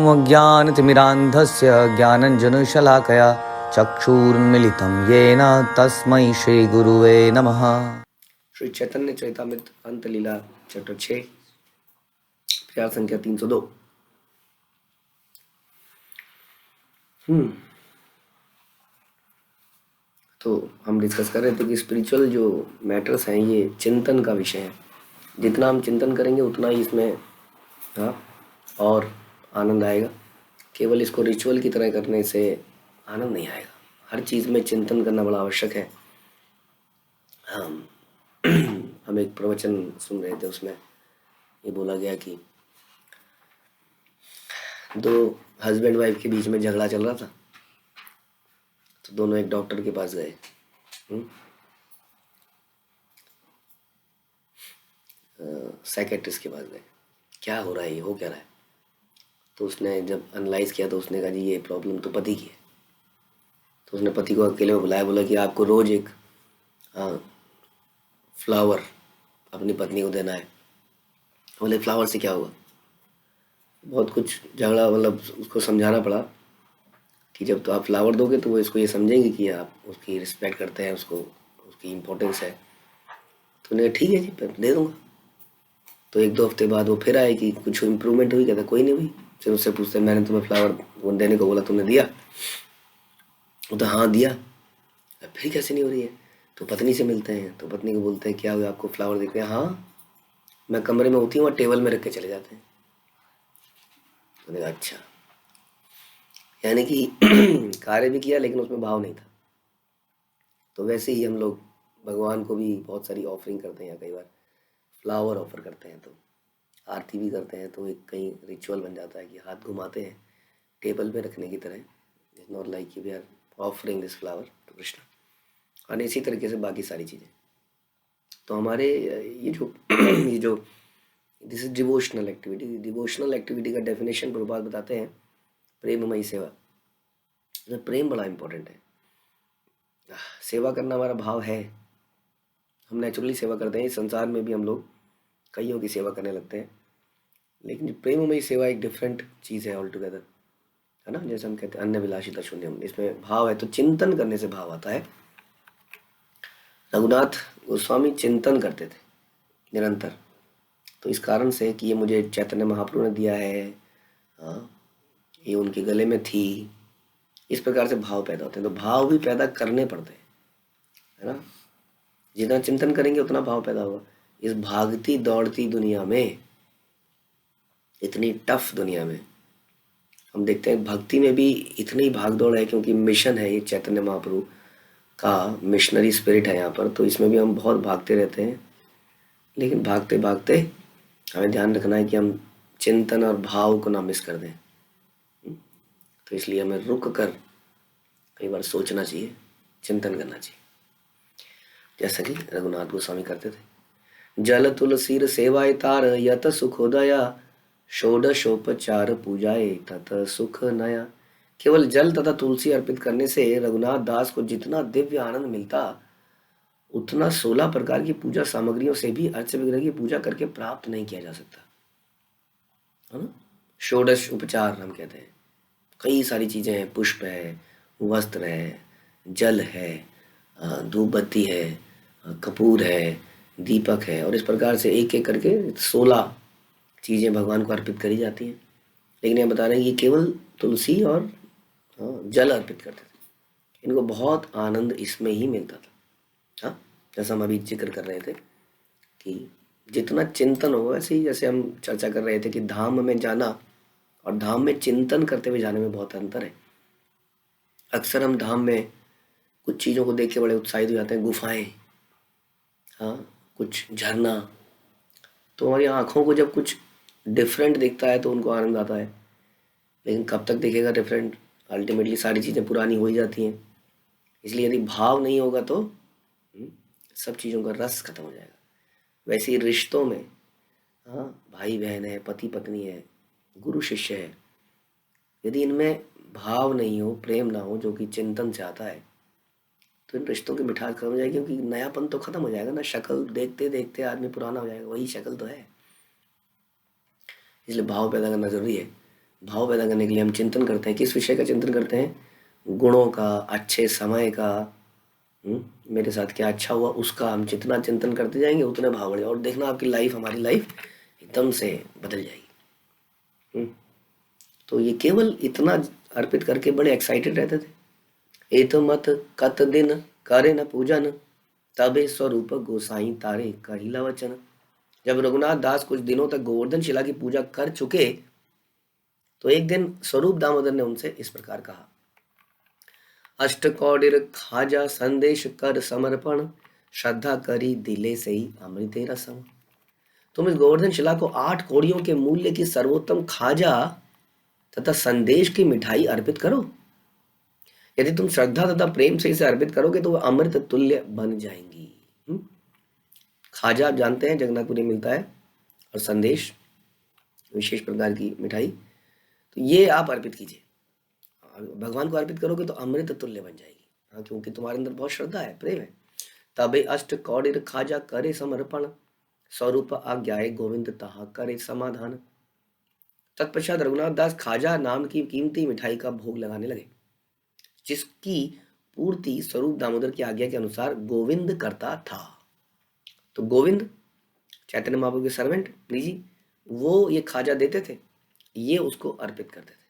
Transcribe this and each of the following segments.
अज्ञानतिमिरान्धस्य ज्ञानञ्जनशलाकया चक्षुरुन्मिलितं येन तस्मै श्रीगुरुवे नमः। श्री चैतन्य चरितामृत अंत लीला चैप्टर 6 प्यार संख्या 302। तो हम डिस्कस कर रहे थे कि स्पिरिचुअल जो मैटर्स हैं ये चिंतन का विषय है। जितना हम चिंतन करेंगे उतना ही इसमें और आनंद आएगा। केवल इसको रिचुअल की तरह करने से आनंद नहीं आएगा। हर चीज़ में चिंतन करना बड़ा आवश्यक है। हम एक प्रवचन सुन रहे थे, उसमें ये बोला गया कि दो हस्बैंड वाइफ के बीच में झगड़ा चल रहा था, तो दोनों एक डॉक्टर के पास गए। साइकेट्रिस्ट के पास गए, क्या हो रहा है, ये हो क्या रहा है। तो उसने जब एनालाइज किया तो उसने कहा जी ये प्रॉब्लम तो पति की है। तो उसने पति को अकेले में बुलाया, बोला कि आपको रोज एक फ्लावर अपनी पत्नी को देना है। बोले फ्लावर से क्या होगा। बहुत कुछ झगड़ा, मतलब उसको समझाना पड़ा कि जब तो आप फ्लावर दोगे तो वो इसको ये समझेंगे कि आप उसकी रिस्पेक्ट करते हैं, उसको उसकी इम्पोर्टेंस है। तो उन्हें ठीक है जी दे दूँगा। तो एक दो हफ्ते बाद वो फिर आए कि कुछ इम्प्रूवमेंट हुई, कहता कोई नहीं हुई। फिर उससे पूछते मैंने तुम्हें फ्लावर देने को बोला, तुमने दिया? वो तो हाँ दिया। फिर कैसे नहीं हो रही है? तो पत्नी से मिलते हैं, तो पत्नी को बोलते हैं क्या हुआ, आपको फ्लावर दिख रहे हैं? हाँ, मैं कमरे में होती हूँ और टेबल में रख के चले जाते हैं। तो अच्छा, यानी कि कार्य भी किया लेकिन उसमें भाव नहीं था। तो वैसे ही हम लोग भगवान को भी बहुत सारी ऑफरिंग करते हैं, या कई बार फ्लावर ऑफर करते हैं, तो आरती भी करते हैं, तो एक कहीं रिचुअल बन जाता है कि हाथ घुमाते हैं टेबल पे रखने की तरह। इट्स नॉट लाइक कि we are offering this flower to Krishna. और इसी तरीके से बाकी सारी चीज़ें। तो हमारे ये जो this is devotional activity. Devotional activity का डेफिनेशन प्रभुपाद बताते हैं प्रेममयी सेवा। तो प्रेम बड़ा इंपॉर्टेंट है। सेवा करना हमारा भाव है, हम नेचुरली सेवा करते हैं। इस संसार में भी हम लोग कईयों की सेवा करने लगते हैं, लेकिन प्रेममयी सेवा एक डिफरेंट चीज़ है ऑल टुगेदर, है ना। जैसे हम कहते हैं अन्य विलासिता शून्यम, इसमें भाव है। तो चिंतन करने से भाव आता है। रघुनाथ गोस्वामी चिंतन करते थे निरंतर। तो इस कारण से कि ये मुझे चैतन्य महाप्रभु ने दिया है, ये उनके गले में थी, इस प्रकार से भाव पैदा होते हैं। तो भाव भी पैदा करने पड़ते हैं, है ना। जितना चिंतन करेंगे उतना भाव पैदा होगा। इस भागती दौड़ती दुनिया में, इतनी टफ दुनिया में हम देखते हैं भक्ति में भी इतनी भाग दौड़ है, क्योंकि मिशन है ये चैतन्य महाप्रभु का, मिशनरी स्पिरिट है यहाँ पर। तो इसमें भी हम बहुत भागते रहते हैं, लेकिन भागते भागते हमें ध्यान रखना है कि हम चिंतन और भाव को ना मिस कर दें। तो इसलिए हमें रुक कर कई बार सोचना चाहिए, चिंतन करना चाहिए, जैसा कि रघुनाथ गोस्वामी करते थे। जल तुलसीर सेवाय तार यत सुखोदया, षोडशोपचार पूजाए तत सुख नया। केवल जल तथा तुलसी अर्पित करने से रघुनाथ दास को जितना दिव्य आनंद मिलता, उतना 16 प्रकार की पूजा सामग्रियों से भी अर्च विग्रह की पूजा करके प्राप्त नहीं किया जा सकता, है ना। षोडश उपचार हम कहते हैं, कई सारी चीजें हैं। पुष्प है, वस्त्र है, जल है, धूप बत्ती है, कपूर है, दीपक है, और इस प्रकार से एक एक करके 16 चीजें भगवान को अर्पित करी जाती हैं। लेकिन ये बता रहे हैं कि केवल तुलसी और जल अर्पित करते थे। इनको बहुत आनंद इसमें ही मिलता था। हाँ, जैसा हम अभी जिक्र कर रहे थे कि जितना चिंतन हो, वैसे ही जैसे हम चर्चा कर रहे थे कि धाम में जाना और धाम में चिंतन करते हुए जाने में बहुत अंतर है। अक्सर हम धाम में कुछ चीज़ों को देख के बड़े उत्साहित हो जाते हैं, गुफाएं, हाँ, कुछ झरना। तो हमारी आँखों को जब कुछ डिफरेंट दिखता है तो उनको आनंद आता है, लेकिन कब तक दिखेगा डिफरेंट? अल्टीमेटली सारी चीज़ें पुरानी हो ही जाती हैं। इसलिए यदि भाव नहीं होगा तो सब चीज़ों का रस खत्म हो जाएगा। वैसे ही रिश्तों में, हाँ, भाई बहन है, पति पत्नी है, गुरु शिष्य है, यदि इनमें भाव नहीं हो, प्रेम ना हो, जो कि चिंतन से आता है, तो इन रिश्तों की मिठास खत्म हो जाएगी। क्योंकि नयापन तो खत्म हो जाएगा ना, शक्ल देखते देखते आदमी पुराना हो जाएगा, वही शक्ल तो है। इसलिए भाव पैदा करना जरूरी है। भाव पैदा करने के लिए हम चिंतन करते हैं। किस विषय का चिंतन करते हैं? गुणों का, अच्छे समय का, मेरे साथ क्या अच्छा हुआ उसका हम जितना चिंतन करते जाएंगे उतने भाव बढ़ेगा, और देखना आपकी लाइफ, हमारी लाइफ एकदम से बदल जाएगी। तो ये केवल इतना अर्पित करके बड़े एक्साइटेड रहते थे। एत मत कत दिन करे न पूजन, तबे स्वरूप गोसाई तारे कहिला वचन। जब रघुनाथ दास कुछ दिनों तक गोवर्धन शिला की पूजा कर चुके तो एक दिन स्वरूप दामोदर ने उनसे इस प्रकार कहा, अष्टकौडिर खाजा संदेश कर समर्पण, श्रद्धा करी दिले से ही अमृते रसम। तुम इस गोवर्धन शिला को 8 कौड़ियों के मूल्य की सर्वोत्तम खाजा तथा संदेश की मिठाई अर्पित करो। यदि तुम श्रद्धा तथा प्रेम से इसे अर्पित करोगे तो वह अमृत तुल्य बन जाएंगी। खाजा आप जानते हैं जगन्नाथपुरी मिलता है, और संदेश विशेष प्रकार की मिठाई, तो ये आप अर्पित कीजिए। भगवान को अर्पित करोगे तो अमृत तुल्य बन जाएगी। हाँ, क्योंकि तुम्हारे अंदर बहुत श्रद्धा है, प्रेम है। तबे अष्ट कौडिर खाजा करे समर्पण, स्वरूप आज्ञाए गोविंद तहा करे समाधान। तत्पश्चात रघुनाथ दास खाजा नाम की कीमती मिठाई का भोग लगाने लगे, जिसकी पूर्ति स्वरूप दामोदर की आज्ञा के अनुसार गोविंद करता था। तो गोविंद चैतन्य महाप्रभु के सर्वेंट निजी, वो ये खाजा देते थे, ये उसको अर्पित करते थे।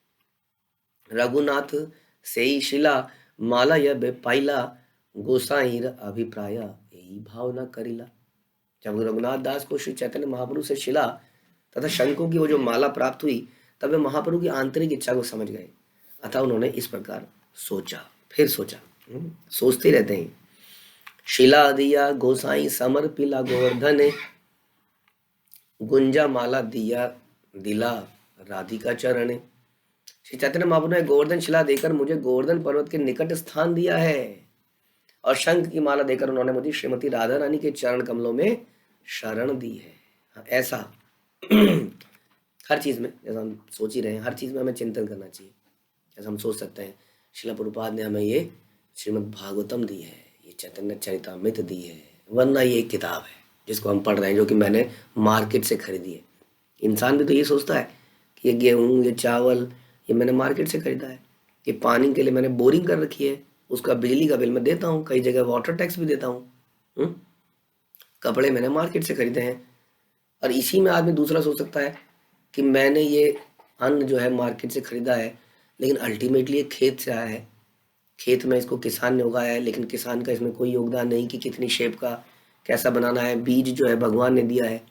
रघुनाथ सेई शिला माला यह पाइला, गोसाईर अभिप्राय यही भावना करिला। जब रघुनाथ दास को श्री चैतन्य महाप्रभु से शिला तथा शंखों की वो जो माला प्राप्त हुई, तब वे महाप्रभु की आंतरिक इच्छा को समझ गए। अतः उन्होंने इस प्रकार सोचा, फिर सोचा, सोचते रहते हैं। शिला दिया गोसाई समर्पिला गोवर्धन, गुंजा माला दिया दिला राधिका चरण। श्री चैतन्य महाप्रभु ने गोवर्धन शिला देकर मुझे गोवर्धन पर्वत के निकट स्थान दिया है, और शंख की माला देकर उन्होंने मुझे श्रीमती राधा रानी के चरण कमलों में शरण दी है। ऐसा हर चीज में, जैसा हम सोच ही रहे हैं, हर चीज में हमें चिंतन करना चाहिए। जैसा हम सोच सकते हैं श्रील प्रभुपाद ने हमें ये श्रीमद् भागवतम दी है, ये चैतन्य चरितामृत दी है, वरना ये एक किताब है जिसको हम पढ़ रहे हैं, जो कि मैंने मार्केट से खरीदी है। इंसान भी तो ये सोचता है कि ये गेहूँ, ये चावल, ये मैंने मार्केट से खरीदा है। ये पानी के लिए मैंने बोरिंग कर रखी है, उसका बिजली का बिल मैं देता हूँ, कई जगह वाटर टैक्स भी देता हूँ। कपड़े मैंने मार्केट से खरीदे हैं। और इसी में आदमी दूसरा सोच सकता है कि मैंने ये अन्न जो है मार्केट से खरीदा है, लेकिन अल्टीमेटली ये खेत से आया है, खेत में इसको किसान ने उगाया है, लेकिन किसान का इसमें कोई योगदान नहीं कि कितनी शेप का कैसा बनाना है। बीज जो है भगवान ने दिया है,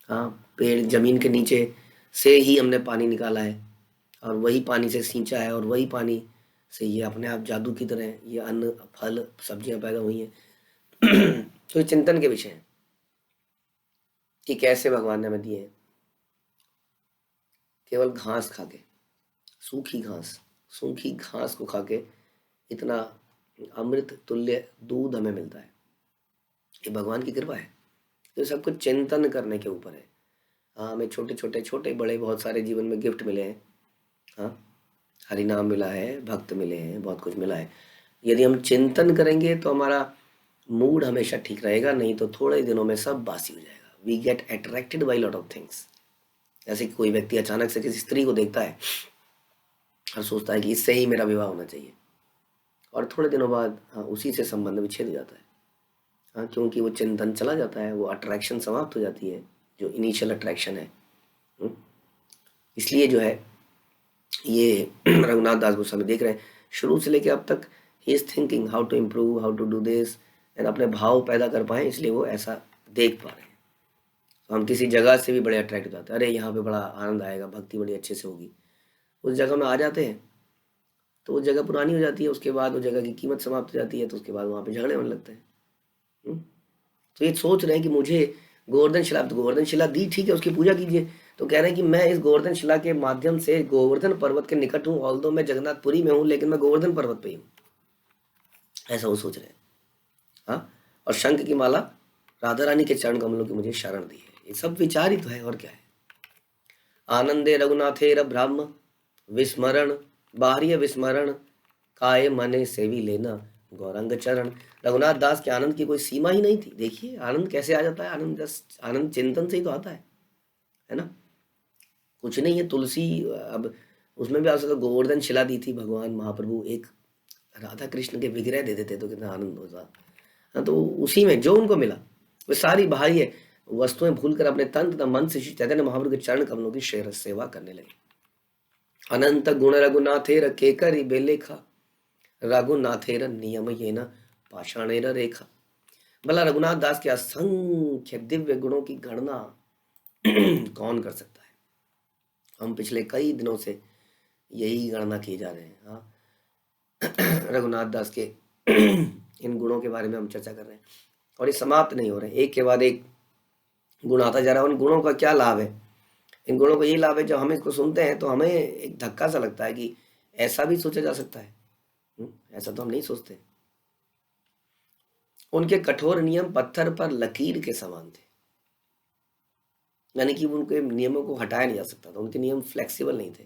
हाँ, पेड़ जमीन के नीचे से ही हमने पानी निकाला है, और वही पानी से सींचा है, और वही पानी से ये अपने आप जादू की तरह ये अन्न, फल, सब्जियां पैदा हुई हैं। तो चिंतन के विषय है कि कैसे भगवान ने हमें दिए हैं। केवल घास खा के, सूखी घास को खा के इतना अमृत तुल्य दूध हमें मिलता है, ये भगवान की कृपा है। तो सब कुछ चिंतन करने के ऊपर है। हाँ, हमें छोटे बड़े बहुत सारे जीवन में गिफ्ट मिले हैं, हाँ, हरि नाम मिला है, भक्त मिले हैं, बहुत कुछ मिला है। यदि हम चिंतन करेंगे तो हमारा मूड हमेशा ठीक रहेगा, नहीं तो थोड़े दिनों में सब बासी हो जाएगा। We get attracted by lot of things. जैसे कि कोई व्यक्ति अचानक से किसी स्त्री को देखता है और सोचता है कि इससे ही मेरा विवाह होना चाहिए, और थोड़े दिनों बाद हाँ उसी से संबंध विच्छेद हो जाता है। हाँ, क्योंकि वो चिंतन चला जाता है, वो अट्रैक्शन समाप्त हो जाती है, जो इनिशियल अट्रैक्शन है। इसलिए जो है ये रघुनाथ दास गोस्वामी देख रहे हैं शुरू से लेकर अब तक, he is thinking how to improve, how to do this, and अपने भाव पैदा कर पाए, इसलिए वो ऐसा देख पा रहे हैं। तो हम किसी जगह से भी बड़े अट्रैक्ट हो जाते हैं, अरे यहाँ पे बड़ा आनंद आएगा, भक्ति बड़ी अच्छे से होगी, उस जगह में आ जाते हैं तो वो जगह पुरानी हो जाती है, उसके बाद वो जगह की कीमत समाप्त हो जाती है, तो उसके बाद वहाँ पे झगड़े होने लगते हैं। तो ये सोच रहे हैं कि मुझे गोवर्धन शिला दी, ठीक है, उसकी पूजा कीजिए। तो कह रहे हैं कि मैं इस गोवर्धन शिला के माध्यम से गोवर्धन पर्वत के निकट हूँ, ऑल्दो मैं जगन्नाथपुरी में हूँ, लेकिन मैं गोवर्धन पर्वत पे ही हूँ, ऐसा वो सोच रहे हैं। हाँ, और शंख की माला राधा रानी के चरण कमलों की मुझे शरण दी है, ये सब विचार ही तो है, और क्या है। आनंदे रघुनाथेर ब्रह्म विस्मरण, बाह्य विस्मरण, काय मने सेवी लेना गौरंग चरण। रघुनाथ दास के आनंद की कोई सीमा ही नहीं थी। देखिए आनंद कैसे आ जाता है, आनंद चिंतन से ही तो आता है ना। कुछ नहीं है, तुलसी अब उसमें भी आप सोचो गोवर्धन शिला दी थी भगवान महाप्रभु, एक राधा कृष्ण के विग्रह दे देते तो कितना आनंद होता। हाँ, तो उसी में जो उनको मिला वो सारी बाह्य वस्तुएं भूलकर अपने तन तथा मन से श्री चैतन्य महाप्रभु के चरण कमलों की सेवा करने लगे। अनंत गुण रघुनाथेर केकरी बेलेखा, रघुनाथेर नियम ये न पाषाणेर रेखा। भला रघुनाथ दास के असंख्य दिव्य गुणों की गणना कौन कर सकता है। हम पिछले कई दिनों से यही गणना किए जा रहे हैं। हाँ, रघुनाथ दास के इन गुणों के बारे में हम चर्चा कर रहे हैं और ये समाप्त नहीं हो रहे, एक के बाद एक गुण आता जा रहा है। उन गुणों का क्या लाभ है? इन गुणों का ये लाभ है, जब हम इसको सुनते हैं तो हमें एक धक्का सा लगता है कि ऐसा भी सोचा जा सकता है। ऐसा तो हम नहीं सोचते। उनके कठोर नियम पत्थर पर लकीर के समान थे, यानी कि उनके नियमों को हटाया नहीं जा सकता था। उनके नियम फ्लेक्सिबल नहीं थे।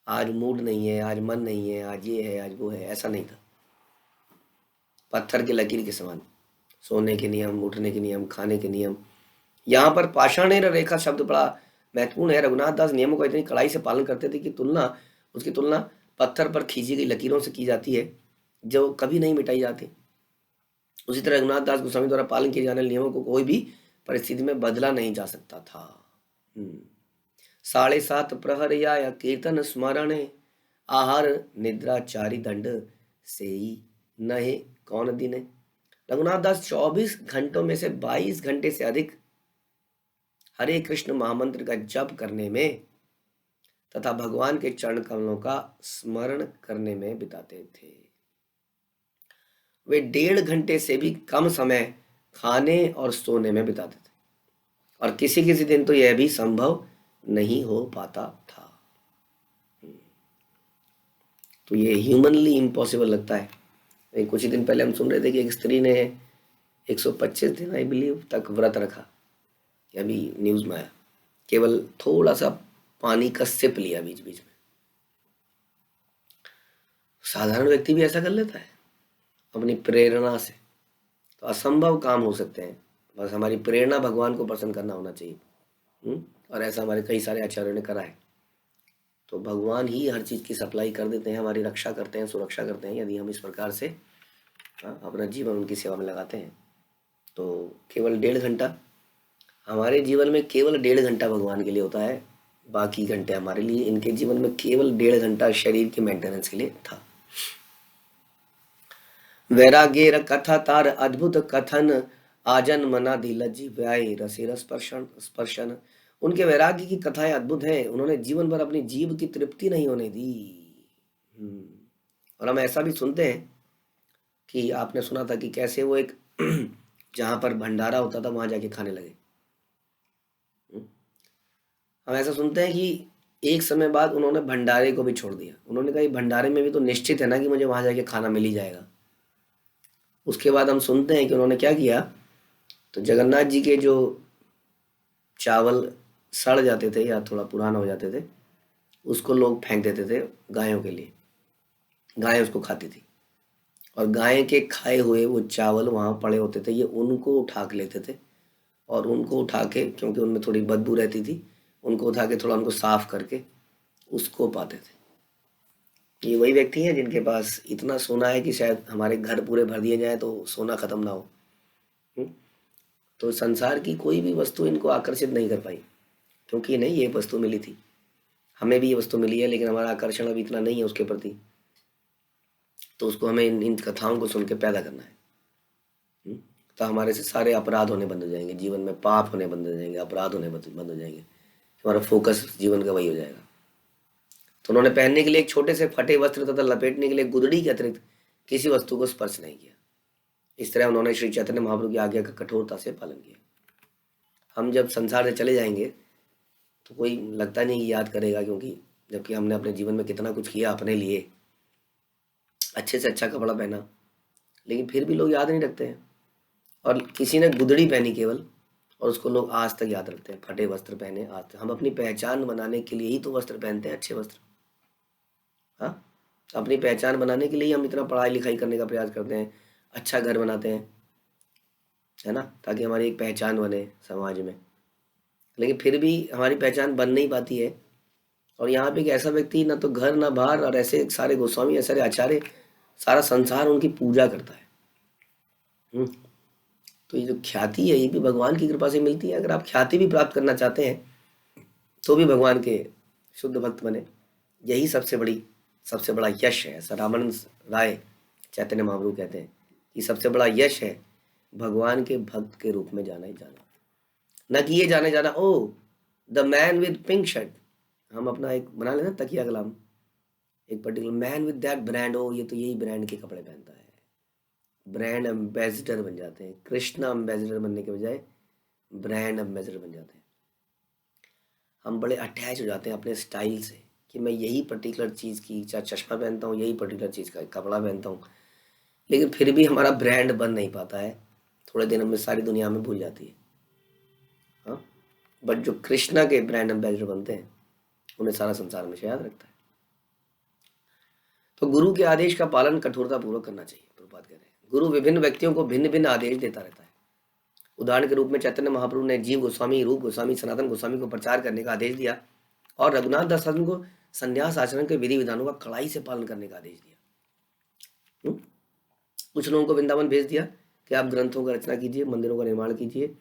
आज मूड नहीं है, आज मन नहीं है, आज ये है, आज वो है, ऐसा नहीं था। पत्थर के लकीर के समान, सोने के नियम, उठने के नियम, खाने के नियम। यहाँ पर पाषाणेर रेखा शब्द बड़ा महत्वपूर्ण है। रघुनाथ दास नियमों का इतनी कड़ाई से पालन करते थे कि उसकी तुलना पत्थर पर खींची गई लकीरों से की जाती है, जो कभी नहीं मिटाई जाती। उसी तरह रघुनाथ दास गोस्वामी द्वारा पालन किए जाने वाले नियमों को कोई भी परिस्थिति में बदला नहीं जा सकता था। 7:30 प्रहर या कीर्तन स्मरण, आहार निद्रा चारि दंड से नहे कौन दिन। रघुनाथ दास 24 घंटों में से 22 घंटे से अधिक हरे कृष्ण महामंत्र का जप करने में तथा भगवान के चरण कमलों का स्मरण करने में बिताते थे। वे 1.5 घंटे से भी कम समय खाने और सोने में बिताते थे, और किसी किसी दिन तो यह भी संभव नहीं हो पाता था। तो ये ह्यूमनली इम्पॉसिबल लगता है। कुछ ही दिन पहले हम सुन रहे थे कि एक स्त्री ने 125 दिन आई बिलीव तक व्रत रखा, अभी न्यूज में आया। केवल थोड़ा सा पानी का सिप लिया बीच बीच में। साधारण व्यक्ति भी ऐसा कर लेता है अपनी प्रेरणा से। तो असंभव काम हो सकते हैं, बस हमारी प्रेरणा भगवान को प्रसन्न करना होना चाहिए। और ऐसा हमारे कई सारे आचार्यों ने करा है। तो भगवान ही हर चीज़ की सप्लाई कर देते हैं, हमारी रक्षा करते हैं, सुरक्षा करते हैं, यदि हम इस प्रकार से अपना जीवन उनकी सेवा में लगाते हैं। तो केवल 1.5 घंटा हमारे जीवन में, केवल 1.5 घंटा भगवान के लिए होता है, बाकी घंटे हमारे लिए। इनके जीवन में केवल 1.5 घंटा शरीर की मेंटेनेंस के लिए था। वैराग्य कथा तार अद्भुत कथन, आजन मना धीलज व्याय रसिर स्पर्शन। उनके वैराग्य की कथाएं अद्भुत हैं। उन्होंने जीवन भर अपनी जीव की तृप्ति नहीं होने दी। और हम ऐसा भी सुनते हैं कि आपने सुना था कि कैसे वो एक जहां पर भंडारा होता था वहां जाके खाने लगे। हम ऐसा सुनते हैं कि एक समय बाद उन्होंने भंडारे को भी छोड़ दिया। उन्होंने कहा भंडारे में भी तो निश्चित है ना कि मुझे वहां जाके खाना मिल ही जाएगा। उसके बाद हम सुनते हैं कि उन्होंने क्या किया, तो जगन्नाथ जी के जो चावल सड़ जाते थे या थोड़ा पुराना हो जाते थे, उसको लोग फेंक देते थे गायों के लिए। गाय उसको खाती थी, और गाय के खाए हुए वो चावल वहाँ पड़े होते थे, ये उनको उठा के लेते थे, और उनको उठा के, क्योंकि उनमें थोड़ी बदबू रहती थी, उनको उठा के थोड़ा उनको साफ करके उसको पाते थे। ये वही व्यक्ति हैं जिनके पास इतना सोना है कि शायद हमारे घर पूरे भर दिए जाए तो सोना खत्म ना हो। तो संसार की कोई भी वस्तु इनको आकर्षित नहीं कर पाई, क्योंकि नहीं ये वस्तु मिली थी, हमें भी ये वस्तु मिली है, लेकिन हमारा आकर्षण अभी इतना नहीं है उसके प्रति। तो उसको हमें इन कथाओं को सुन के पैदा करना है। तो हमारे से सारे अपराध होने बंद हो जाएंगे, जीवन में पाप होने बंद हो जाएंगे, अपराध होने बंद हो जाएंगे, हमारा फोकस जीवन का वही हो जाएगा। तो उन्होंने पहनने के लिए एक छोटे से फटे वस्त्र तथा लपेटने के लिए गुदड़ी के अतिरिक्त किसी वस्तु को स्पर्श नहीं किया। इस तरह उन्होंने श्री चैतन्य महाप्रभु की आज्ञा का कठोरता से पालन किया। हम जब संसार से चले जाएंगे तो कोई लगता नहीं याद करेगा, क्योंकि जबकि हमने अपने जीवन में कितना कुछ किया अपने लिए, अच्छे से अच्छा कपड़ा पहना, लेकिन फिर भी लोग याद नहीं रखते हैं। और किसी ने गुदड़ी पहनी केवल, और उसको लोग आज तक याद रखते हैं। फटे वस्त्र पहने आज तक। हम अपनी पहचान बनाने के लिए ही तो वस्त्र पहनते हैं, अच्छे वस्त्र। हाँ, अपनी पहचान बनाने के लिए हम इतना पढ़ाई लिखाई करने का प्रयास करते हैं, अच्छा घर बनाते हैं, है ना, ताकि हमारी एक पहचान बने समाज में। लेकिन फिर भी हमारी पहचान बन नहीं पाती है, और यहाँ पे एक ऐसा व्यक्ति ना तो घर ना बाहर, और ऐसे सारे गोस्वामी ऐसे आचार्य, सारा संसार उनकी पूजा करता है। हम्म, तो ये जो ख्याति है ये भी भगवान की कृपा से मिलती है। अगर आप ख्याति भी प्राप्त करना चाहते हैं तो भी भगवान के शुद्ध भक्त बने, यही सबसे बड़ा यश है। ऐसा रामानंद राय चैतन्य महाप्रभु कहते हैं कि सबसे बड़ा यश है भगवान के भक्त के रूप में जाना ही जाना, न कि ये जाने जाना oh the man with pink shirt. हम अपना एक बना लेना तकिया कलाम, एक particular man with that brand, oh ये तो यही ब्रांड के कपड़े पहनता है। ब्रांड एम्बेसडर बन जाते हैं, कृष्णा एम्बेसडर बनने के बजाय ब्रांड एम्बेसडर बन जाते हैं। हम बड़े अटैच हो जाते हैं अपने स्टाइल से कि मैं यही पर्टिकुलर चीज़ की, चाहे चश्मा पहनता हूँ, यही पर्टिकुलर चीज़ का कपड़ा पहनता हूँ, लेकिन फिर भी हमारा ब्रांड बन नहीं पाता है। थोड़े दिनों में सारी दुनिया में भूल जाती है। हाँ, बट जो कृष्णा के ब्रांड एम्बेसडर बनते हैं उन्हें सारा संसार हमेशा याद रखता है। तो गुरु के आदेश का पालन कठोरता पूर्वक करना चाहिए। प्रभुपाद कहते हैं गुरु विभिन्न व्यक्तियों को भिन्न भिन्न आदेश देता रहता है। उदाहरण के रूप में चैतन्य महाप्रभु ने जीव गोस्वामी, रूप गोस्वामी, सनातन गोस्वामी को प्रचार करने का आदेश दिया, और रघुनाथ दास साधु को संन्यास आचरण के विधि विधानों का कड़ाई से पालन करने का आदेश दिया। कुछ लोगों को वृंदावन भेज दिया कि आप ग्रंथों का रचना कीजिए, मंदिरों का निर्माण कीजिए,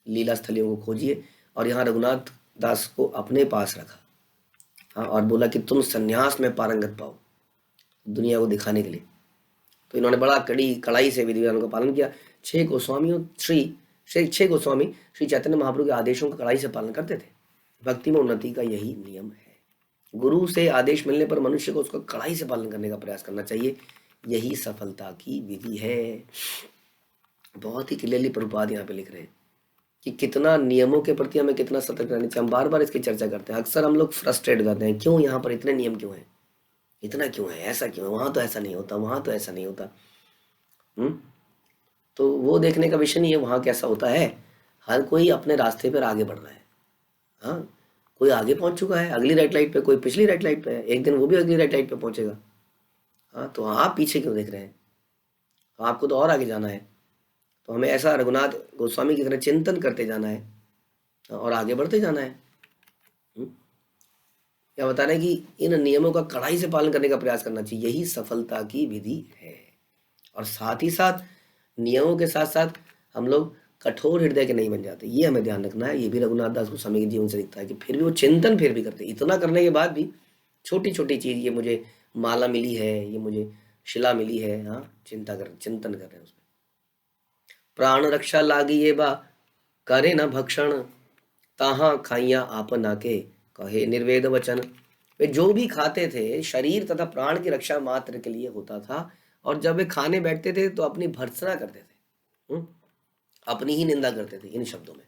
लीला स्थलियों को खोजिए, और यहाँ रघुनाथ दास को अपने पास रखा। हाँ, और बोला कि तुम संन्यास में पारंगत पाओ दुनिया को दिखाने के लिए। तो इन्होंने बड़ा कड़ाई से विधि विधानों का पालन किया। छह गोस्वामी श्री चैतन्य महाप्रभु के आदेशों का कड़ाई से पालन करते थे। भक्ति में उन्नति का यही नियम है। गुरु से आदेश मिलने पर मनुष्य को उसका कड़ाई से पालन करने का प्रयास करना चाहिए, यही सफलता की विधि है। बहुत ही क्लियरली प्रभुपाद यहाँ पे लिख रहे हैं कि कितना नियमों के प्रति हमें कितना सतर्क रहना चाहिए। हम बार बार इसकी चर्चा करते हैं, अक्सर हम लोग फ्रस्ट्रेट करते हैं, क्यों यहाँ पर इतने नियम क्यों हैं, इतना क्यों है, ऐसा क्यों है, वहां तो ऐसा नहीं होता, वहां तो ऐसा नहीं होता। तो वो देखने का विषय नहीं है वहां कैसा होता है। हर कोई अपने रास्ते पर आगे बढ़ रहा है। हाँ, कोई आगे पहुंच चुका है अगली रेड लाइट पे, कोई पिछली रेड लाइट पे है, एक दिन वो भी अगली रेड लाइट पे पहुंचेगा। हाँ, तो आप पीछे क्यों देख रहे हैं, आपको तो और आगे जाना है। तो हमें ऐसा रघुनाथ गोस्वामी की तरह चिंतन करते जाना है और आगे बढ़ते जाना है। क्या बता रहे हैं कि इन नियमों का कड़ाई से पालन करने का प्रयास करना चाहिए, यही सफलता की विधि है। और साथ ही साथ नियमों के साथ साथ हम लोग कठोर हृदय के नहीं बन जाते, ये हमें ध्यान रखना है। ये भी रघुनाथ दास गोस्वामी के जीवन से दिखता है कि फिर भी वो चिंतन फिर भी करते, इतना करने के बाद भी छोटी छोटी चीज, ये मुझे माला मिली है, ये मुझे शिला मिली है, हाँ, चिंतन कर रहे हैं उसमें। प्राण रक्षा लागी ये बा करे न भक्षण, ताहा खाइया आपन आके कहे निर्वेद वचन। वे जो भी खाते थे शरीर तथा प्राण की रक्षा मात्र के लिए होता था, और जब वे खाने बैठते थे तो अपनी भर्त्सना करते थे, अपनी ही निंदा करते थे इन शब्दों में।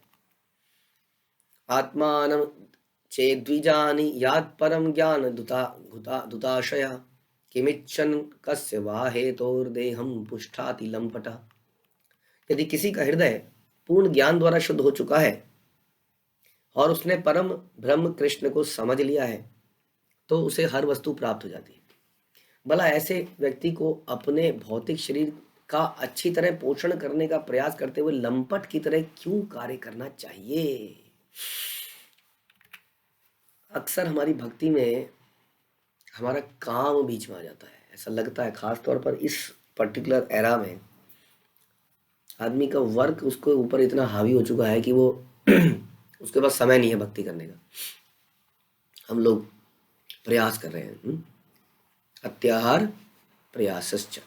आत्मान चेद्विजानि यात परम ज्ञान दुताशय किमिच्छन कस्य वा हेतोर्देहम पुष्ठाति लंपटा। यदि किसी का हृदय पूर्ण ज्ञान द्वारा शुद्ध हो चुका है और उसने परम ब्रह्म कृष्ण को समझ लिया है, तो उसे हर वस्तु प्राप्त हो जाती है। भला ऐसे व्यक्ति को अपने भौतिक शरीर का अच्छी तरह पोषण करने का प्रयास करते हुए लंपट की तरह क्यों कार्य करना चाहिए। अक्सर हमारी भक्ति में हमारा काम बीच में आ जाता है, ऐसा लगता है, खास तौर पर इस पर्टिकुलर एरा में आदमी का वर्क उसके ऊपर इतना हावी हो चुका है कि वो उसके पास समय नहीं है भक्ति करने का। हम लोग प्रयास कर रहे हैं, अत्याहार प्रयासश्च।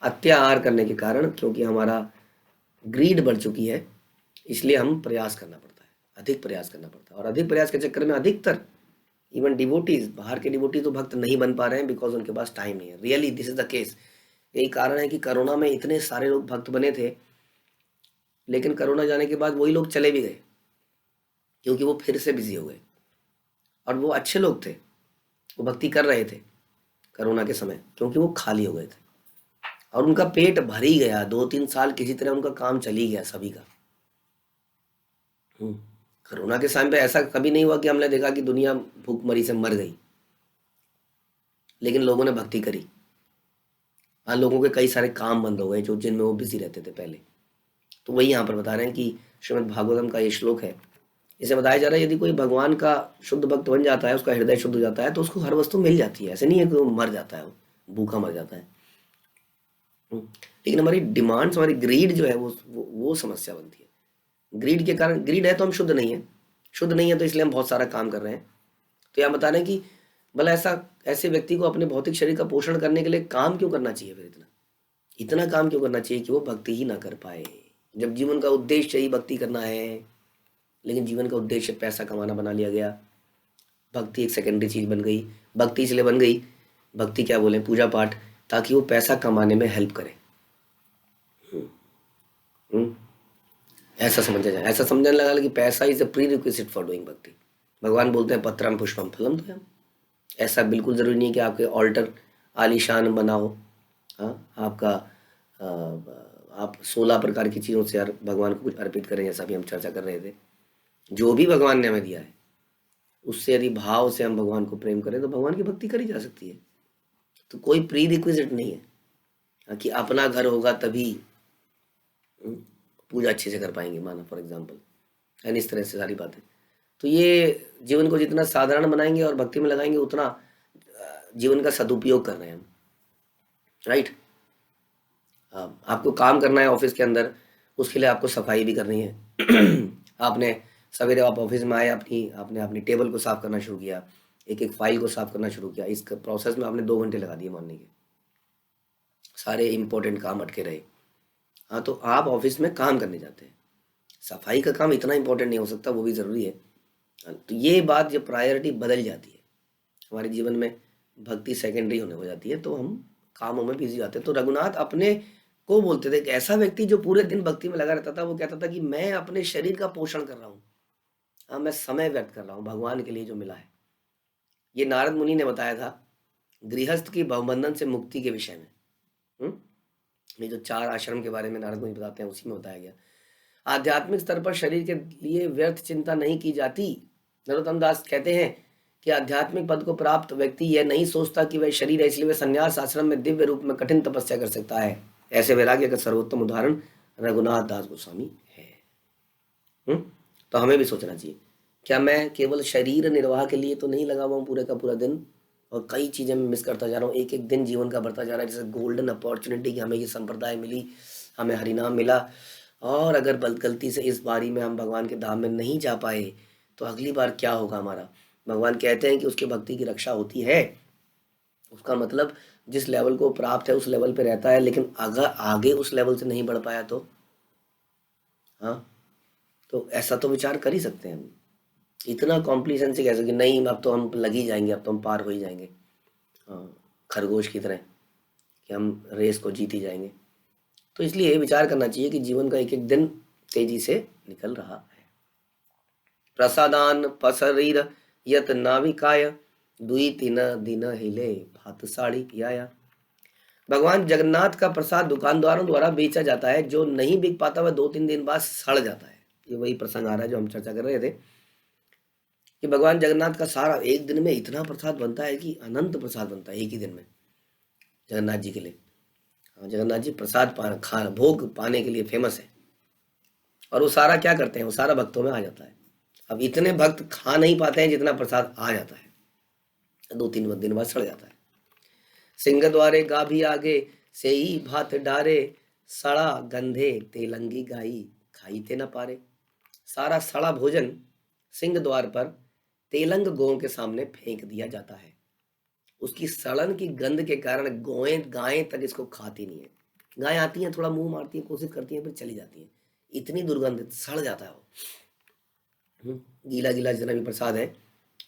अत्याहार करने के कारण, क्योंकि हमारा ग्रीड बढ़ चुकी है, इसलिए हम प्रयास करना पड़ता है, अधिक प्रयास करना पड़ता है। और अधिक प्रयास के चक्कर में अधिकतर इवन डिवोटीज, बाहर के डिवोटी तो भक्त नहीं बन पा रहे हैं बिकॉज उनके पास टाइम नहीं है। Really this is the case. यही कारण है कि कोरोना में इतने सारे लोग भक्त बने थे, लेकिन कोरोना जाने के बाद वही लोग चले भी गए, क्योंकि वो फिर से बिजी हो गए। और वो अच्छे लोग थे, वो भक्ति कर रहे थे कोरोना के समय, क्योंकि वो खाली हो गए थे और उनका पेट भर ही गया। 2-3 साल किसी तरह उनका काम चल ही गया सभी का। कोरोना के समय पे ऐसा कभी नहीं हुआ कि हमने देखा कि दुनिया भूखमरी से मर गई, लेकिन लोगों ने भक्ति करी। हाँ, लोगों के कई सारे काम बंद हो गए जो जिनमें वो बिजी रहते थे पहले। तो वही यहाँ पर बता रहे हैं कि श्रीमद् भागवतम का ये श्लोक है इसे बताया जा रहा है यदि कोई भगवान का शुद्ध भक्त बन जाता है, उसका हृदय शुद्ध हो जाता है, तो उसको हर वस्तु मिल जाती है। ऐसे नहीं है कि वो मर जाता है, वो भूखा मर जाता है। लेकिन हमारी डिमांड्स, हमारी ग्रीड जो है वो समस्या बनती है। ग्रीड के कारण, ग्रीड है तो हम शुद्ध नहीं है, शुद्ध नहीं है तो इसलिए हम बहुत सारा काम कर रहे हैं। तो यहाँ बता रहे हैं कि भला ऐसे व्यक्ति को अपने भौतिक शरीर का पोषण करने के लिए काम क्यों करना चाहिए? फिर इतना इतना काम क्यों करना चाहिए कि वो भक्ति ही ना कर पाए? जब जीवन का उद्देश्य ही भक्ति करना है, लेकिन जीवन का उद्देश्य पैसा कमाना बना लिया गया, भक्ति एक सेकेंडरी चीज बन गई। भक्ति इसलिए बन गई, भक्ति क्या बोले, पूजा पाठ, ताकि वो पैसा कमाने में हेल्प करे। हम्म, ऐसा समझा जाए, ऐसा समझने लगा कि पैसा is a pre requisite for doing भक्ति। भगवान बोलते हैं पत्रम पुष्पम फलम तो। ऐसा बिल्कुल जरूरी नहीं कि आपके ऑल्टर आलीशान बनाओ। हाँ, आपका आप 16 प्रकार की चीज़ों से भगवान को कुछ अर्पित करें, जैसा भी हम चर्चा कर रहे थे। जो भी भगवान ने हमें दिया है उससे यदि भाव से हम भगवान को प्रेम करें तो भगवान की भक्ति करी जा सकती है। तो कोई प्री रिक्विजिट नहीं है कि अपना घर होगा तभी पूजा अच्छे से कर पाएंगे, माना फॉर एग्जाम्पल, एंड इस तरह से सारी बातें। तो ये जीवन को जितना साधारण बनाएंगे और भक्ति में लगाएंगे उतना जीवन का सदुपयोग कर रहे हैं हम, राइट। आपको काम करना है ऑफिस के अंदर, उसके लिए आपको सफाई भी करनी है। आपने सवेरे आप ऑफिस में आए, आपने अपनी टेबल को साफ करना शुरू किया, एक एक फाइल को साफ करना शुरू किया। इस प्रोसेस में आपने 2 घंटे लगा दिए मानने के, सारे इंपॉर्टेंट काम अटके रहे। हाँ, तो आप ऑफिस में काम करने जाते हैं, सफाई का काम इतना इंपॉर्टेंट नहीं हो सकता, वो भी ज़रूरी है। तो ये बात जब प्रायोरिटी बदल जाती है हमारे जीवन में, भक्ति सेकेंडरी होने हो जाती है, तो हम कामों में बिजी जाते हैं। तो रघुनाथ अपने को बोलते थे, एक ऐसा व्यक्ति जो पूरे दिन भक्ति में लगा रहता था, वो कहता था कि मैं अपने शरीर का पोषण कर रहा हूँ, हाँ, मैं समय व्यर्थ कर रहा हूँ भगवान के लिए जो मिला है। ये नारद मुनि ने बताया था गृहस्थ की भवबंधन से मुक्ति के विषय में। ये जो 4 आश्रम के बारे में नारद मुनि बताते हैं, उसी में बताया गया। आध्यात्मिक स्तर पर शरीर के लिए व्यर्थ चिंता नहीं की जाती। नरोत्तम दास कहते हैं कि आध्यात्मिक पद को प्राप्त व्यक्ति यह नहीं सोचता कि वह शरीर है, इसलिए वह संन्यास आश्रम में दिव्य रूप में कठिन तपस्या कर सकता है। ऐसे वैराग्य का सर्वोत्तम उदाहरण रघुनाथ दास गोस्वामी है। तो हमें भी सोचना चाहिए, क्या मैं केवल शरीर निर्वाह के लिए तो नहीं लगा हुआ हूँ पूरे का पूरा दिन, और कई चीज़ें मैं मिस करता जा रहा हूँ, एक एक दिन जीवन का बढ़ता जा रहा है। जैसे गोल्डन अपॉर्चुनिटी कि हमें ये संप्रदाय मिली, हमें हरिनाम मिला, और अगर गलती से इस बारी में हम भगवान के धाम में नहीं जा पाए तो अगली बार क्या होगा हमारा। भगवान कहते हैं कि उसके भक्ति की रक्षा होती है। उसका मतलब जिस लेवल को प्राप्त है उस लेवल पे रहता है, लेकिन अगर आगे उस लेवल से नहीं बढ़ पाया तो, हाँ, तो ऐसा तो विचार कर ही सकते हैं हम। इतना कॉम्प्लीसन से कैसे कि नहीं, अब तो हम लग ही जाएंगे, अब तो हम पार हो ही जाएंगे, हाँ, खरगोश की तरह कि हम रेस को जीत ही जाएंगे। तो इसलिए विचार करना चाहिए कि जीवन का एक एक दिन तेजी से निकल रहा है। प्रसादान पसरीर यत नाविकाय, दुई तीन दिन हिले भात साड़ी पियाया। भगवान जगन्नाथ का प्रसाद दुकानदारों द्वारा बेचा जाता है, जो नहीं बिक पाता वह 2-3 दिन बाद सड़ जाता है। ये वही प्रसंग आ रहा है जो हम चर्चा कर रहे थे कि भगवान जगन्नाथ का सारा एक दिन में इतना प्रसाद बनता है कि अनंत प्रसाद बनता है एक ही दिन में जगन्नाथ जी के लिए। जगन्नाथ जी प्रसाद भोग पाने के लिए फेमस है, और वो सारा क्या करते हैं, वो सारा भक्तों में आ जाता है। अब इतने भक्त खा नहीं पाते हैं जितना प्रसाद आ जाता है, 2-3 दिन बाद सड़ जाता है। सिंह द्वारे गाभी आगे से ही भात डारे, सड़ा गंधे तेलंगी गाई खाई ते न पारे। सारा सड़ा भोजन सिंह द्वार पर तेलंग गौ के सामने फेंक दिया जाता है। उसकी सड़न की गंध के कारण गायें तक इसको खाती नहीं है। गायें आती हैं, थोड़ा मुंह मारती हैं, कोशिश करती हैं, फिर चली जाती हैं। इतनी दुर्गंध, सड़ जाता है वो। गीला गीला जितना भी प्रसाद है,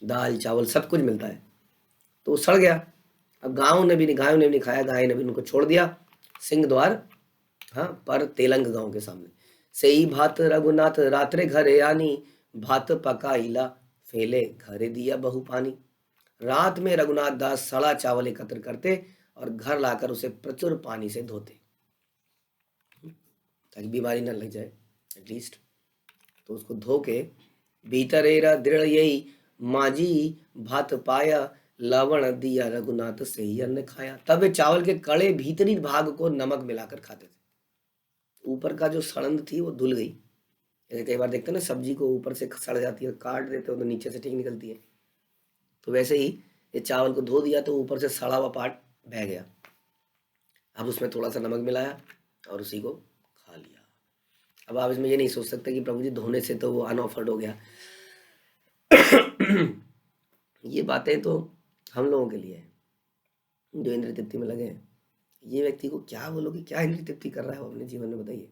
दाल चावल सब कुछ मिलता है, तो वो सड़ गया। अब गायों ने भी नहीं खाया, गाय ने भी उनको छोड़ दिया सिंह द्वार, हाँ, पर तेलंग गांव के सामने। से ही भात रघुनाथ रात्रे घरे आनी, भात पका हिला फेले घरे दिया बहु पानी। रात में रघुनाथ दास सड़ा चावल एकत्र करते और घर लाकर उसे प्रचुर पानी से धोते, ताकि बीमारी न लग जाए एटलीस्ट। तो उसको धो के भीतरेरा दृढ़ यही माजी भात पाया, लवण दिया रघुनाथ से ही अन्न खाया। तब वे चावल के कड़े भीतरी भाग को नमक मिलाकर खाते थे। ऊपर का जो सड़न थी वो धुल गई, जैसे कई बार देखते हैं ना, सब्जी को ऊपर से सड़ जाती है, काट देते हो तो नीचे से ठीक निकलती है। तो वैसे ही ये चावल को धो दिया तो ऊपर से सड़ा हुआ पार्ट बह गया। अब उसमें थोड़ा सा नमक मिलाया और उसी को खा लिया। अब आप इसमें ये नहीं सोच सकते कि प्रभु जी धोने से तो वो अनऑफर्ड हो गया। ये बातें तो हम लोगों के लिए है जो इंद्रिय तृप्ति में लगे हैं। ये व्यक्ति को क्या बोलो कि क्या इंद्रिय तृप्ति कर रहा है वो अपने जीवन में, बताइए।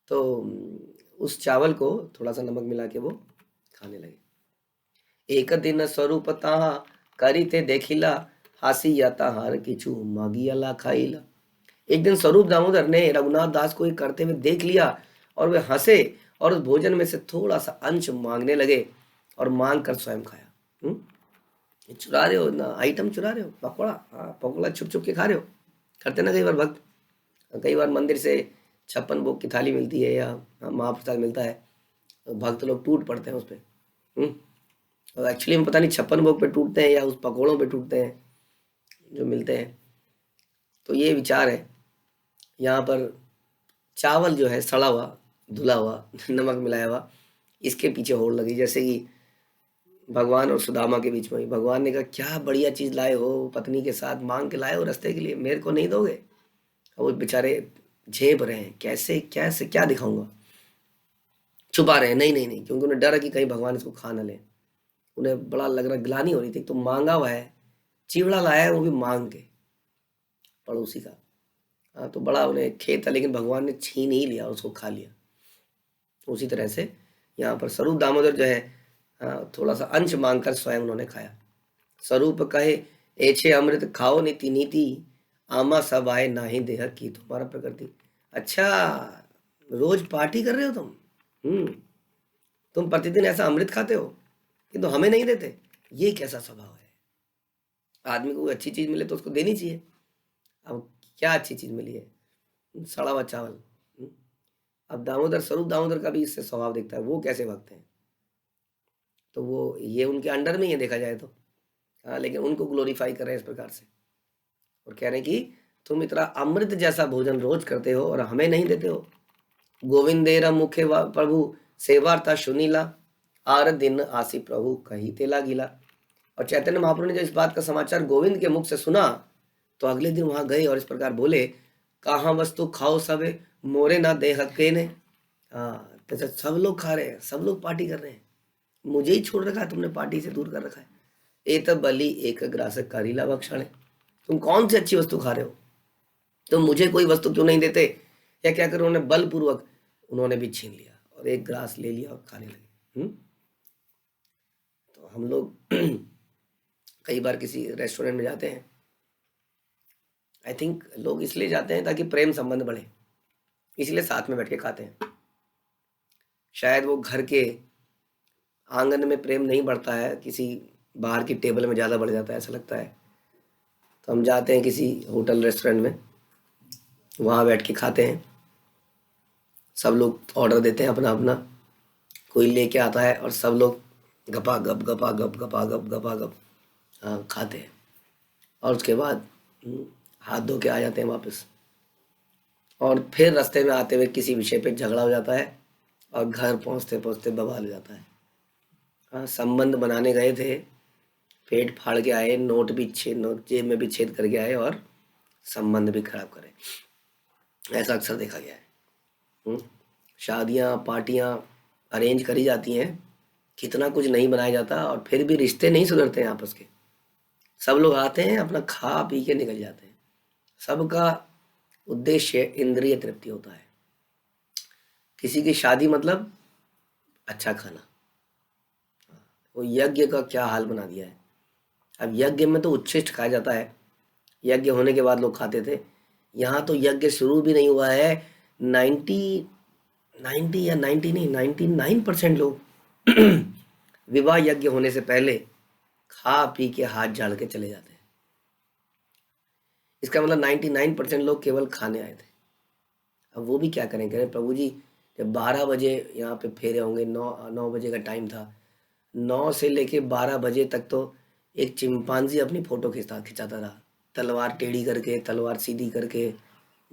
तो उस चावल को थोड़ा सा नमक मिला के वो खाने लगे। एक दिन स्वरूपता करिते देखिला, हासी याता हार किचु मागियाला खाइला। एक दिन स्वरूप दामोदर ने रघुनाथ दास को ये करते हुए देख लिया और वे हंसे और उस भोजन में से थोड़ा सा अंश मांगने लगे और मांग कर स्वयं खाया। ये चुरा रहे हो ना, आइटम चुरा रहे हो, पकौड़ा, हाँ पकौड़ा छुप छुप के खा रहे हो। करते ना कई बार भक्त, कई बार मंदिर से 56 भोग की थाली मिलती है या महाप्रसाद मिलता है, तो भक्त लोग टूट पड़ते हैं उस पर। और एक्चुअली हम पता नहीं 56 भोग पे टूटते हैं या उस पकौड़ों पे टूटते हैं जो मिलते हैं। तो ये विचार है। यहाँ पर चावल जो है सड़ा हुआ, धुला हुआ, नमक मिलाया हुआ, इसके पीछे होड़ लगी। जैसे कि भगवान और सुदामा के बीच में, भगवान ने कहा क्या बढ़िया चीज़ लाए हो, पत्नी के साथ मांग के लाए हो रास्ते के लिए, मेरे को नहीं दोगे? और वो बेचारे झेप रहे हैं, कैसे कैसे क्या दिखाऊंगा, छुपा रहे हैं, नहीं नहीं नहीं, क्योंकि उन्हें डर है कि कहीं भगवान इसको खा ना ले। उन्हें बड़ा लग रहा, ग्लानि हो रही थी। तो मांगा हुआ है, चिवड़ा लाया है, वो भी मांग के पड़ोसी का। हाँ, तो बड़ा उन्हें खेत था, लेकिन भगवान ने छीन ही लिया, उसको खा लिया। उसी तरह से यहाँ पर स्वरूप दामोदर जो है, थोड़ा सा अंश मांगकर स्वयं उन्होंने खाया। स्वरूप कहे एछे अमृत खाओ नीति नीति, आमा सब आए नाही देह की तुम्हारा प्रकृति। अच्छा, रोज पार्टी कर रहे हो तुम प्रतिदिन ऐसा अमृत खाते हो किंतु हमें नहीं देते, ये कैसा स्वभाव है? आदमी को कोई अच्छी चीज मिले तो उसको देनी चाहिए। अब क्या अच्छी चीज मिली है? सड़ा हुआ चावल। अब दामोदर, स्वरूप दामोदर का भी इससे स्वभाव दिखता है, वो कैसे भक्त हैं। तो वो ये उनके अंडर में ही है देखा जाए तो। हाँ, लेकिन उनको ग्लोरीफाई कर रहे हैं इस प्रकार से और कह रहे हैं कि तुम इतना अमृत जैसा भोजन रोज करते हो और हमें नहीं देते हो। गोविंदेरा मुखे प्रभु सेवार्था सुनीला, आर दिन आसी प्रभु कही तेला गीला। और चैतन्य महाप्रभु ने जब इस बात का समाचार गोविंद के मुख से सुना तो अगले दिन वहां गए और इस प्रकार बोले, कहाँ वस्तु खाओ सबे, मोरे ना दे हके ने। हाँ, तो सब लोग खा रहे हैं, सब लोग पार्टी कर रहे हैं, मुझे ही छोड़ रखा है तुमने, पार्टी से दूर कर रखा है। एत बलि एक ग्रास करीला भक्षण। तुम कौन सी अच्छी वस्तु खा रहे हो? तुम मुझे कोई वस्तु क्यों नहीं देते? या क्या करो, उन्होंने बलपूर्वक उन्होंने भी छीन लिया और एक ग्रास ले लिया और खाने लगे। तो हम लोग कई बार किसी रेस्टोरेंट में जाते हैं, आई थिंक लोग इसलिए जाते हैं ताकि प्रेम संबंध बढ़े, इसलिए साथ में बैठ के खाते हैं। शायद वो घर के आंगन में प्रेम नहीं बढ़ता है, किसी बाहर की टेबल में ज़्यादा बढ़ जाता है ऐसा लगता है। तो हम जाते हैं किसी होटल रेस्टोरेंट में, वहाँ बैठ के खाते हैं, सब लोग ऑर्डर देते हैं अपना अपना, कोई लेके आता है और सब लोग गपा गप गपा गप गपा गप गपा गप खाते हैं। और उसके बाद हाथ धो के आ जाते हैं वापस। और फिर रास्ते में आते हुए किसी विषय पे झगड़ा हो जाता है और घर पहुँचते पहुँचते बवाल हो जाता है। हाँ, संबंध बनाने गए थे, पेट फाड़ के आए, नोट जेब में भी छेद करके आए और संबंध भी खराब करे। ऐसा अक्सर देखा गया है। शादियाँ पार्टियाँ अरेंज करी जाती हैं, कितना कुछ नहीं बनाया जाता और फिर भी रिश्ते नहीं सुधरते हैं आपस के। सब लोग आते हैं, अपना खा पी के निकल जाते हैं। सबका उद्देश्य इंद्रिय तृप्ति होता है। किसी की शादी मतलब अच्छा खाना। वो यज्ञ का क्या हाल बना दिया है। अब यज्ञ में तो उच्छिष्ट खाया जाता है, यज्ञ होने के बाद लोग खाते थे। यहाँ तो यज्ञ शुरू भी नहीं हुआ है, 90 या 90 नहीं 99% लोग विवाह यज्ञ होने से पहले खा पी के हाथ झाड़ के चले जाते हैं। इसका मतलब 99% लोग केवल खाने आए थे। अब वो भी क्या करें, कह रहे प्रभु जी जब 12 बजे यहाँ पे फेरे होंगे, 9 बजे का टाइम था, 9 से लेके 12 बजे तक तो एक चिंपांजी अपनी फोटो खिंचाता रहा, तलवार टेढ़ी करके, तलवार सीधी करके,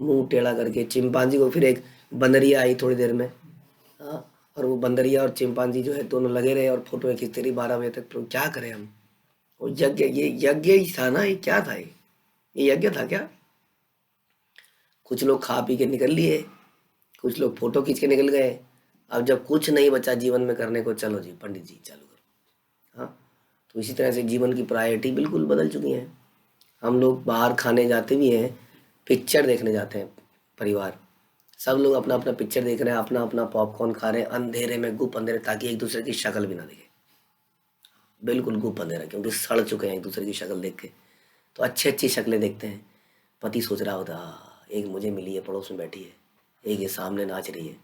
मुंह टेढ़ा करके। चिंपांजी को फिर एक बंदरिया आई थोड़ी देर में, हाँ, और वो बंदरिया और चिंपांजी जो है दोनों लगे रहे और फोटो खींचते रही 12 बजे तक। तो क्या करें हम? वो यज्ञ, ये यज्ञ ही था ना, ये क्या था? ये यज्ञ था क्या? कुछ लोग खा पी के निकल लिए, कुछ लोग फोटो खींच के निकल गए। अब जब कुछ नहीं बचा जीवन में करने को, चलो जी पंडित जी चालू करो। हाँ, तो इसी तरह से जीवन की प्रायोरिटी बिल्कुल बदल चुकी है। हम लोग बाहर खाने जाते भी हैं, पिक्चर देखने जाते हैं परिवार, सब लोग अपना अपना पिक्चर देख रहे हैं, अपना अपना पॉपकॉर्न खा रहे हैं अंधेरे में, गुप अंधेरे, ताकि एक दूसरे की शक्ल भी ना दिखे। बिल्कुल गुप अंधेरा, क्योंकि सड़ चुके हैं एक दूसरे की शक्ल देख के। तो अच्छी अच्छी शक्लें देखते हैं। पति सोच रहा होता, एक मुझे मिली है, पड़ोस में बैठी है, एक ये सामने नाच रही है,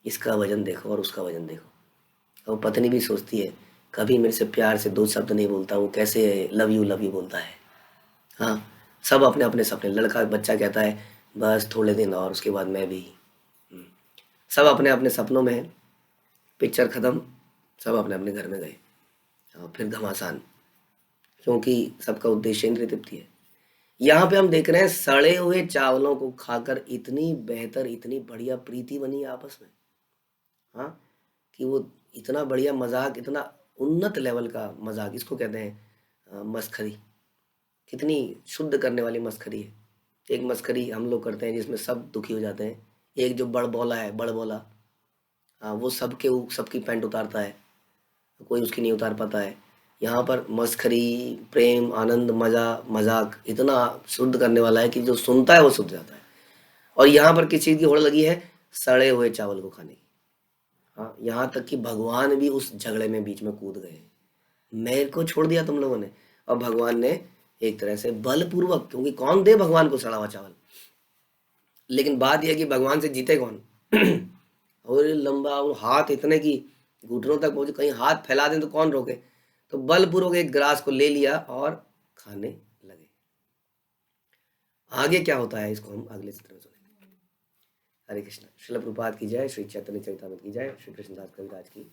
इसका वजन देखो और उसका वजन देखो। और पत्नी भी सोचती है, कभी मेरे से प्यार से 2 शब्द नहीं बोलता, वो कैसे लव यू बोलता है। हाँ, सब अपने अपने सपने। लड़का बच्चा कहता है बस थोड़े दिन और, उसके बाद मैं भी। हम्म, सब अपने अपने सपनों में हैं। पिक्चर ख़त्म, सब अपने अपने घर में गए और फिर घमासान, क्योंकि सबका उद्देश्य इंद्रिय तृप्ति है। यहाँ पे हम देख रहे हैं सड़े हुए चावलों को खाकर इतनी बेहतर, इतनी बढ़िया प्रीति बनी है आपस में। हाँ, कि वो इतना बढ़िया मजाक, इतना उन्नत लेवल का मजाक, इसको कहते हैं मस्खरी। कितनी शुद्ध करने वाली मस्खरी है। एक मस्खरी हम लोग करते हैं जिसमें सब दुखी हो जाते हैं। एक जो बड़बोला है, बड़बोला, हाँ, वो सबकी पैंट उतारता है, कोई उसकी नहीं उतार पाता है। यहाँ पर मस्खरी, प्रेम, आनंद, मजा, मजाक इतना शुद्ध करने वाला है कि जो सुनता है वो शुद्ध जाता है। और यहाँ पर किस चीज़ की होड़ लगी है? सड़े हुए चावल को खाने की। हाँ, यहाँ तक कि भगवान भी उस झगड़े में बीच में कूद गए। मेरे को छोड़ दिया तुम लोगों ने। और भगवान ने एक तरह से बलपूर्वक, क्योंकि कौन दे भगवान को सड़ा हुआ चावल, लेकिन बात यह कि भगवान से जीते कौन? और लंबा वो हाथ इतने की घुटनों तक पहुंचे, कहीं हाथ फैला दें तो कौन रोके? तो बलपूर्वक एक ग्रास को ले लिया और खाने लगे। आगे क्या होता है इसको हम अगले सत्र में सुनेंगे। हरे कृष्ण। श्रील प्रभुपाद की जय, श्री चैतन्य चरितामृत की जय, श्री कृष्णदास कविराज की